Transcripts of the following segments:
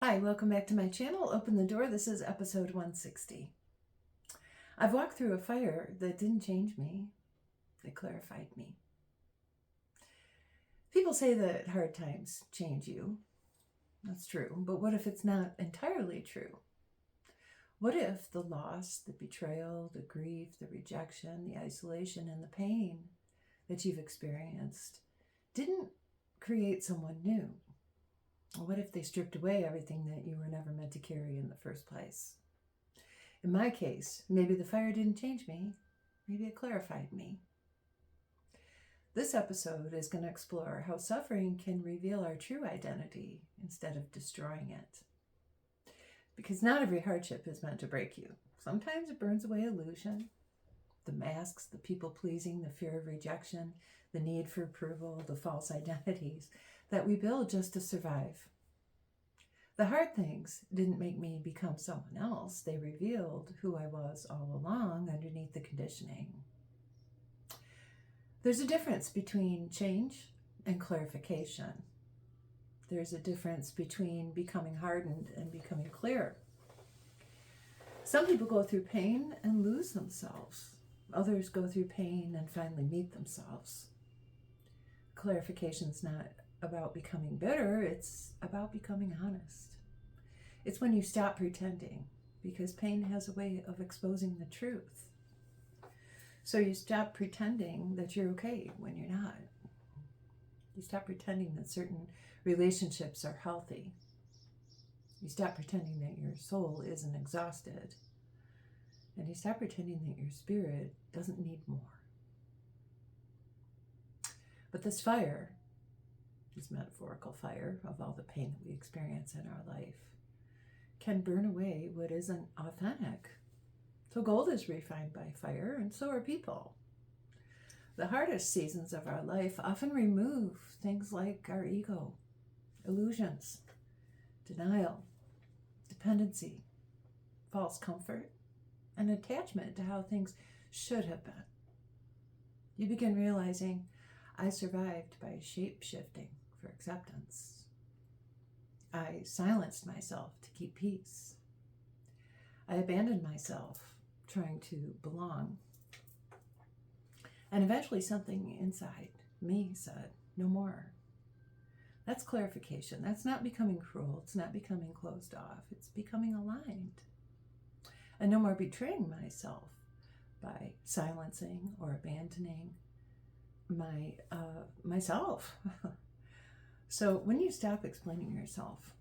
Hi, welcome back to my channel, Open the Door. This is episode 160. I've walked through a fire that didn't change me, it clarified me. People say that hard times change you. That's true, but what if it's not entirely true? What if the loss, the betrayal, the grief, the rejection, the isolation, and the pain that you've experienced didn't create someone new? What if they stripped away everything that you were never meant to carry in the first place? In my case, maybe the fire didn't change me. Maybe it clarified me. This episode is going to explore how suffering can reveal our true identity instead of destroying it. Because not every hardship is meant to break you. Sometimes it burns away illusion, the masks, the people-pleasing, the fear of rejection, the need for approval, the false identities that we build just to survive. The hard things didn't make me become someone else. They revealed who I was all along underneath the conditioning. There's a difference between change and clarification. There's a difference between becoming hardened and becoming clear. Some people go through pain and lose themselves. Others go through pain and finally meet themselves. Clarification's not about becoming bitter, it's about becoming honest. It's when you stop pretending, because pain has a way of exposing the truth. So you stop pretending that you're okay when you're not. You stop pretending that certain relationships are healthy. You stop pretending that your soul isn't exhausted. And you stop pretending that your spirit doesn't need more. But this fire, this metaphorical fire of all the pain that we experience in our life, can burn away what isn't authentic. So gold is refined by fire, and so are people. The hardest seasons of our life often remove things like our ego, illusions, denial, dependency, false comfort, and attachment to how things should have been. You begin realizing, I survived by shape-shifting for acceptance. I silenced myself to keep peace. I abandoned myself trying to belong. And eventually something inside me said, no more. That's clarification. That's not becoming cruel. It's not becoming closed off. It's becoming aligned. And no more betraying myself by silencing or abandoning myself. So when you stop explaining yourself,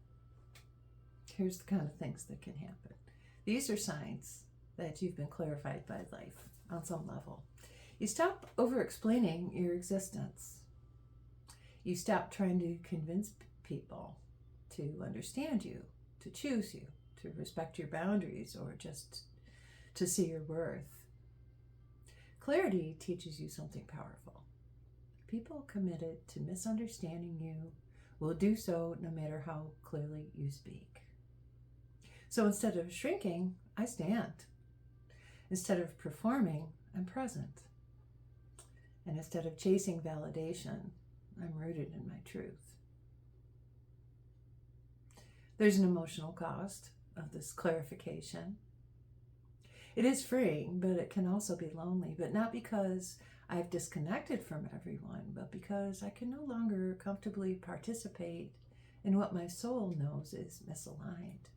here's the kind of things that can happen. These are signs that you've been clarified by life on some level. You stop over-explaining your existence. You stop trying to convince people to understand you, to choose you, to respect your boundaries, or just to see your worth. Clarity teaches you something powerful. People committed to misunderstanding you will do so no matter how clearly you speak. So instead of shrinking, I stand. Instead of performing, I'm present. And instead of chasing validation, I'm rooted in my truth. There's an emotional cost of this clarification. It is freeing, but it can also be lonely, but not because I've disconnected from everyone, but because I can no longer comfortably participate in what my soul knows is misaligned.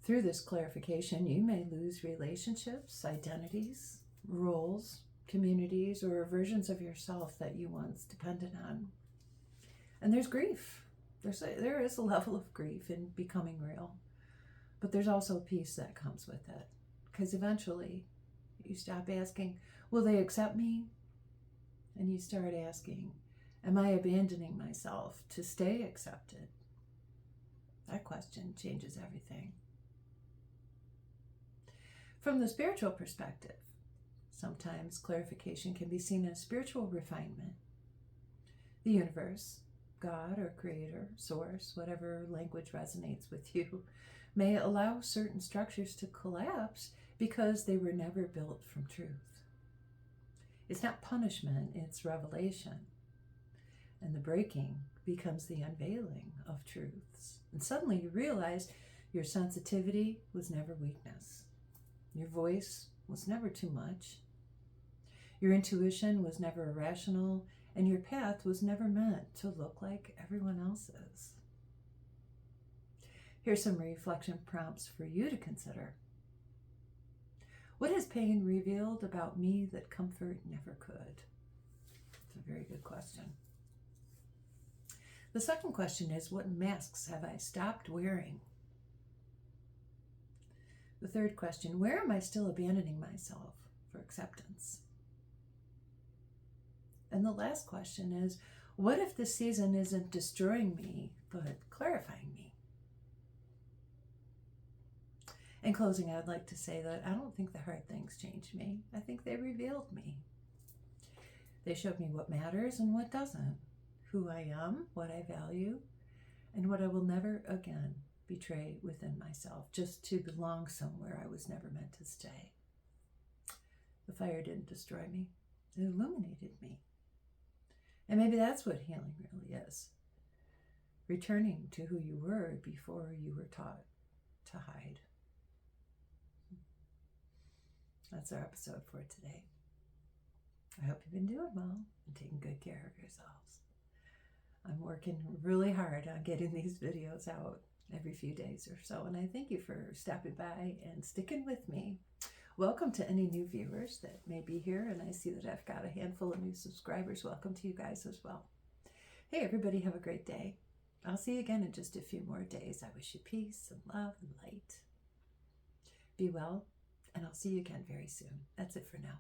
Through this clarification, you may lose relationships, identities, roles, communities, or versions of yourself that you once depended on. And there's grief. There is a level of grief in becoming real, but there's also peace that comes with it, because eventually you stop asking, will they accept me? And you start asking, am I abandoning myself to stay accepted? That question changes everything. From the spiritual perspective, sometimes clarification can be seen as spiritual refinement. The universe, God or creator, source, whatever language resonates with you, may allow certain structures to collapse because they were never built from truth. It's not punishment, it's revelation. And the breaking becomes the unveiling of truths. And suddenly you realize your sensitivity was never weakness. Your voice was never too much. Your intuition was never irrational, and your path was never meant to look like everyone else's. Here's some reflection prompts for you to consider. What has pain revealed about me that comfort never could? It's a very good question. The second question is, what masks have I stopped wearing? The third question, where am I still abandoning myself for acceptance? And the last question is, what if this season isn't destroying me, but clarifying me? In closing, I'd like to say that I don't think the hard things changed me. I think they revealed me. They showed me what matters and what doesn't, who I am, what I value, and what I will never again betray within myself, just to belong somewhere I was never meant to stay. The fire didn't destroy me. It illuminated me. And maybe that's what healing really is. Returning to who you were before you were taught to hide. That's our episode for today. I hope you've been doing well and taking good care of yourselves. I'm working really hard on getting these videos out every few days or so, and I thank you for stopping by and sticking with me. Welcome to any new viewers that may be here, and I see that I've got a handful of new subscribers. Welcome to you guys as well. Hey everybody, have a great day. I'll see you again in just a few more days. I wish you peace and love and light. Be well, and I'll see you again very soon. That's it for now.